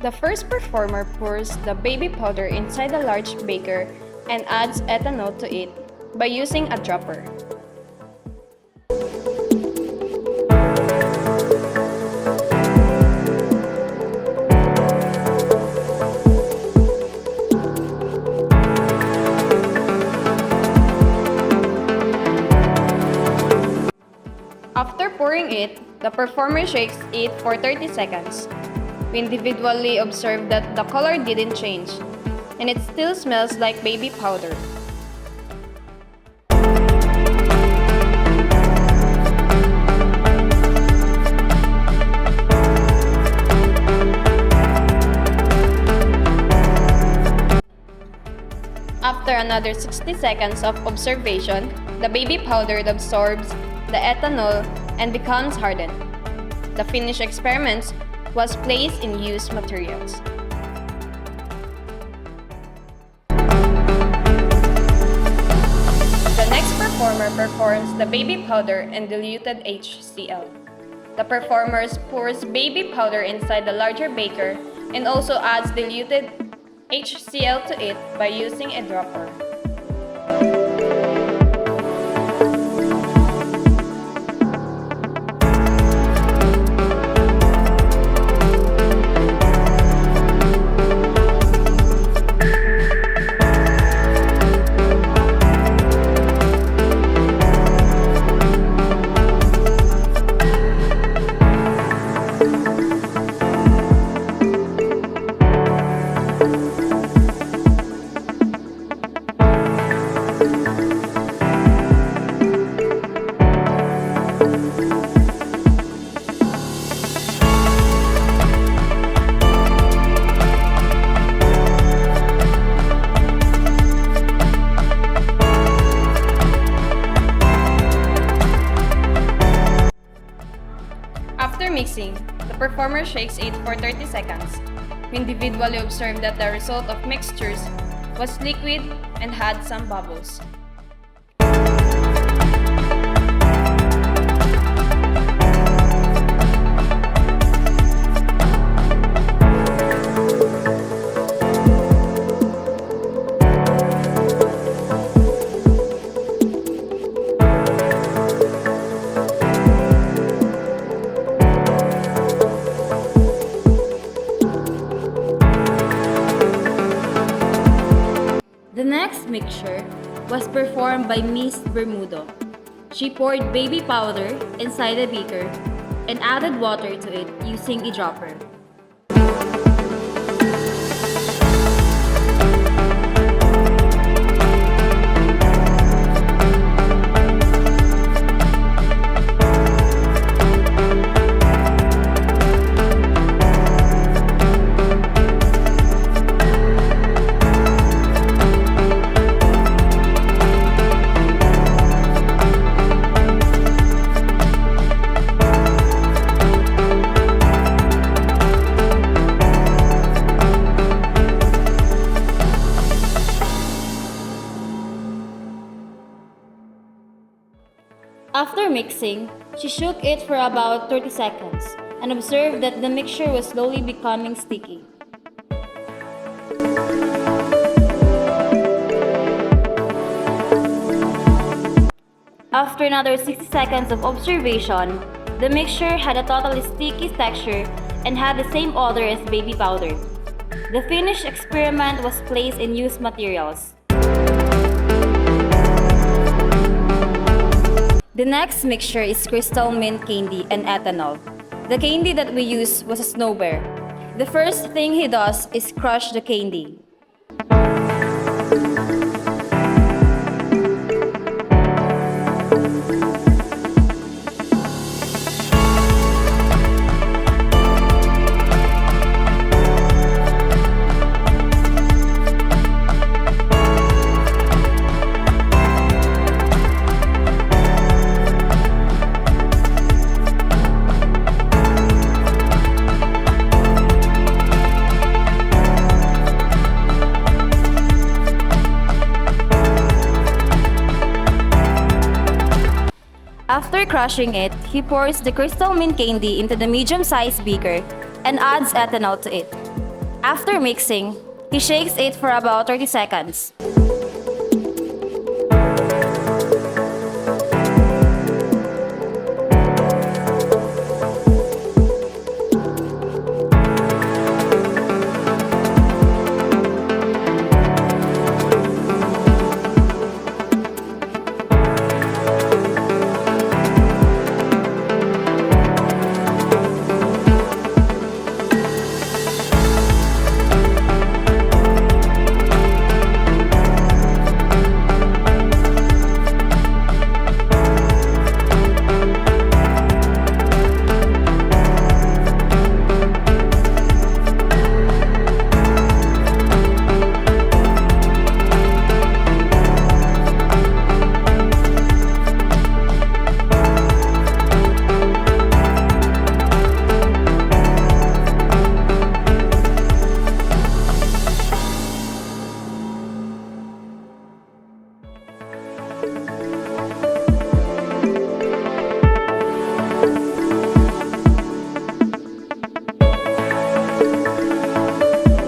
The first performer pours the baby powder inside a large beaker and adds ethanol to it by using a dropper. After pouring it, the performer shakes it for 30 seconds. We individually observe that the color didn't change, and it still smells like baby powder. After another 60 seconds of observation, the baby powder absorbs the ethanol and becomes hardened. The finished experiments was placed in used materials. The next performer performs the baby powder and diluted HCl. The performer pours baby powder inside the larger beaker and also adds diluted HCl to it by using a dropper. After mixing, the performer shakes it for 30 seconds. We individually observe that the result of mixtures was liquid and had some bubbles. The next mixture was performed by Miss Bermudo. She poured baby powder inside a beaker and added water to it using a dropper. After mixing, she shook it for about 30 seconds and observed that the mixture was slowly becoming sticky. After another 60 seconds of observation, the mixture had a totally sticky texture and had the same odor as baby powder. The finished experiment was placed in used materials. The next mixture is crystal mint candy and ethanol. The candy that we used was a snow bear. The first thing he does is crush the candy. After crushing it, he pours the crystal mint candy into the medium-sized beaker and adds ethanol to it. After mixing, he shakes it for about 30 seconds.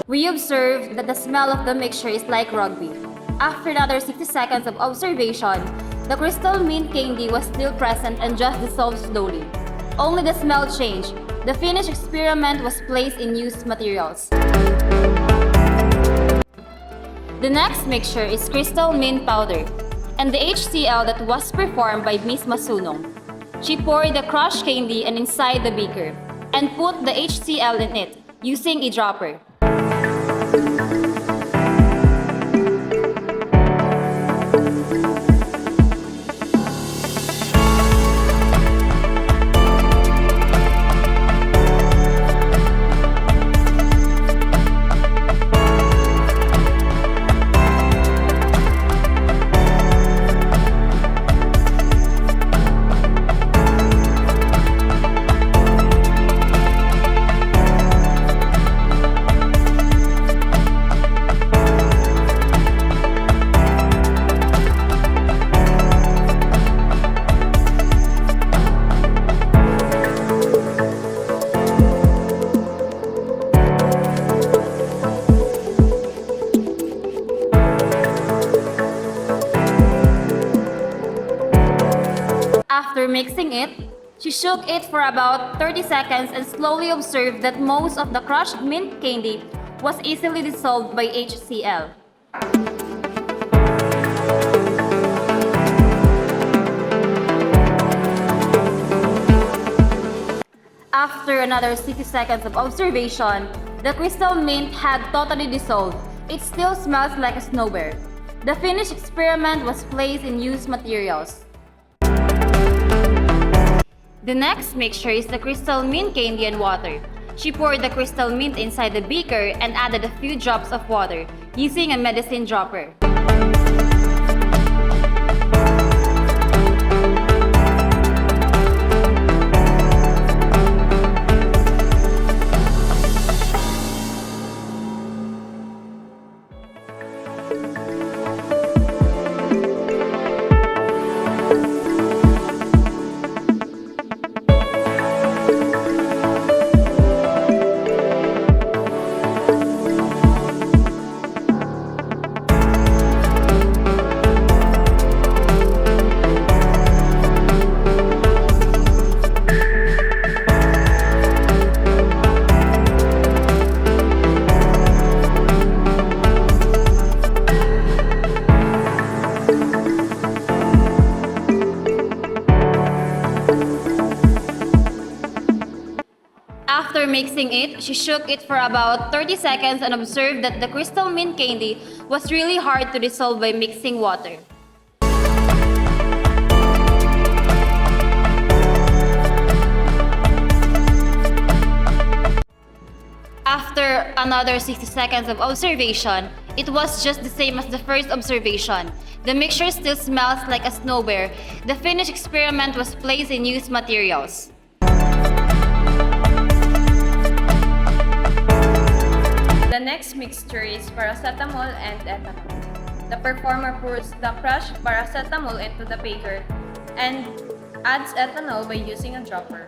We observe that the smell of the mixture is like rugby. After another 60 seconds of observation, the crystal mint candy was still present and just dissolved slowly. Only the smell changed. The finished experiment was placed in used materials. The next mixture is crystal mint powder and the HCl that was performed by Miss Masunong. She poured the crushed candy and inside the beaker and put the HCl in it using a dropper. After mixing it, she shook it for about 30 seconds and slowly observed that most of the crushed mint candy was easily dissolved by HCl. After another 60 seconds of observation, the crystal mint had totally dissolved. It still smells like a snow bear. The finished experiment was placed in used materials. The next mixture is the crystal mint candy and water. She poured the crystal mint inside the beaker and added a few drops of water using a medicine dropper. mixing it, she shook it for about 30 seconds and observed that the crystal mint candy was really hard to dissolve by mixing water. After another 60 seconds of observation, it was just the same as the first observation. The mixture still smells like a snow bear. The finished experiment was placed in used materials. The next mixture is paracetamol and ethanol. The performer pours the crushed paracetamol into the beaker and adds ethanol by using a dropper.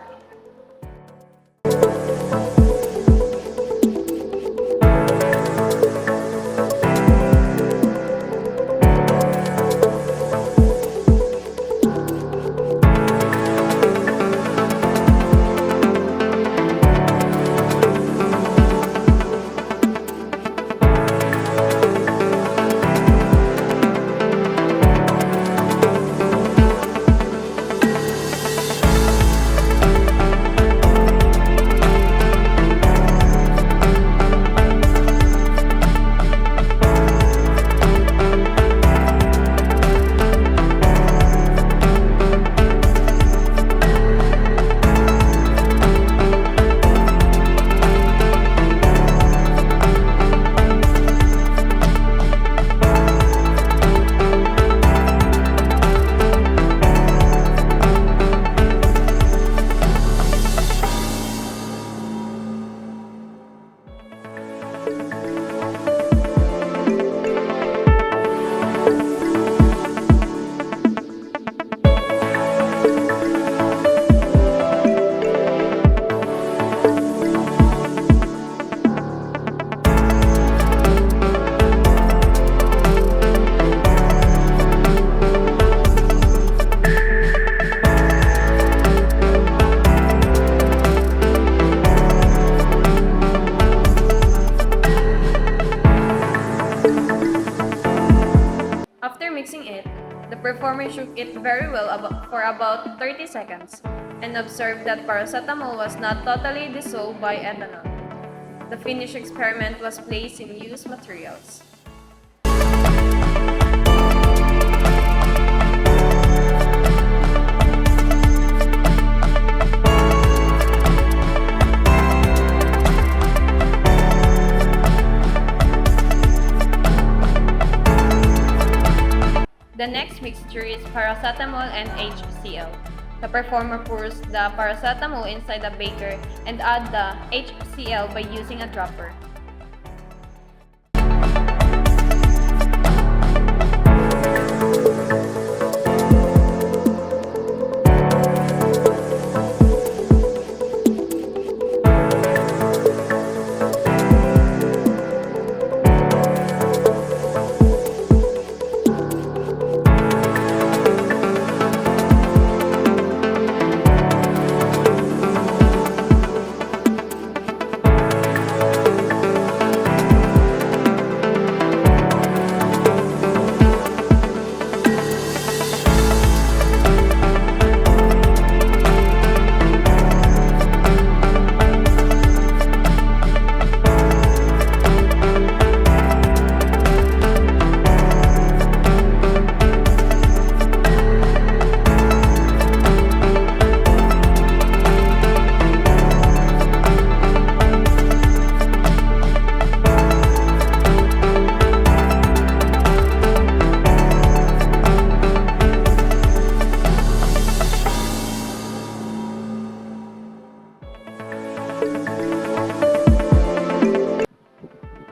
After mixing it, the performer shook it very well for about 30 seconds and observed that paracetamol was not totally dissolved by ethanol. The finished experiment was placed in used materials. The next mixture is paracetamol and HCl. The performer pours the paracetamol inside the beaker and adds the HCl by using a dropper.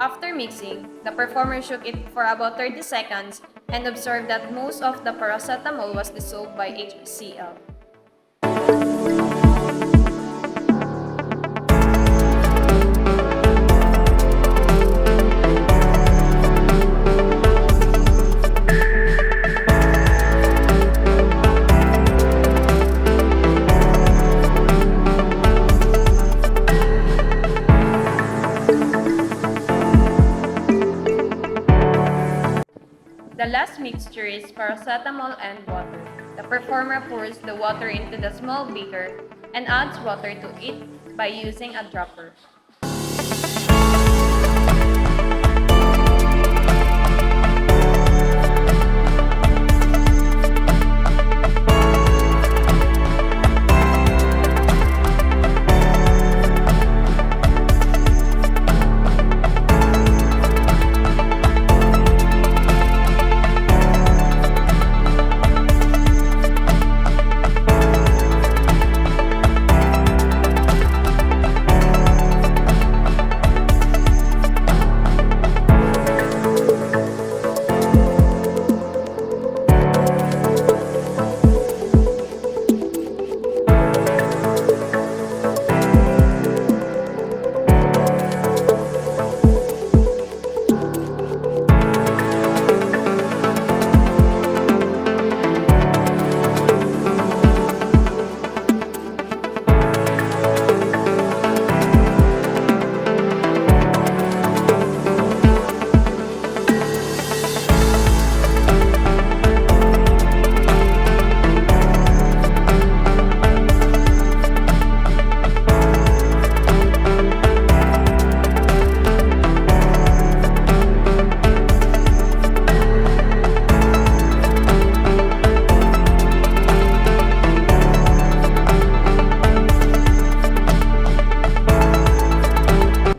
After mixing, the performer shook it for about 30 seconds and observed that most of the paracetamol was dissolved by HCl. The last mixture is paracetamol and water. The performer pours the water into the small beaker and adds water to it by using a dropper.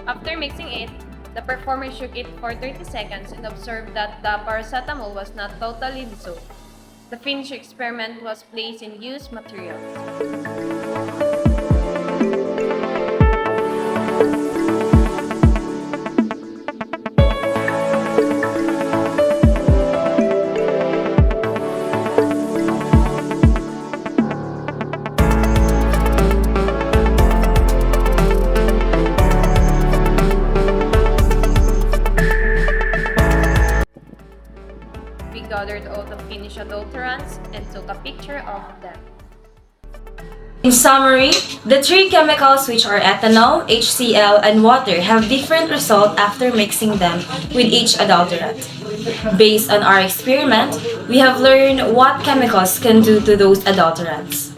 After mixing it, the performer shook it for 30 seconds and observed that the paracetamol was not totally dissolved. The finished experiment was placed in used materials. We gathered all the finished adulterants and took a picture of them. In summary, the three chemicals, which are ethanol, HCl, and water, have different results after mixing them with each adulterant. Based on our experiment, we have learned what chemicals can do to those adulterants.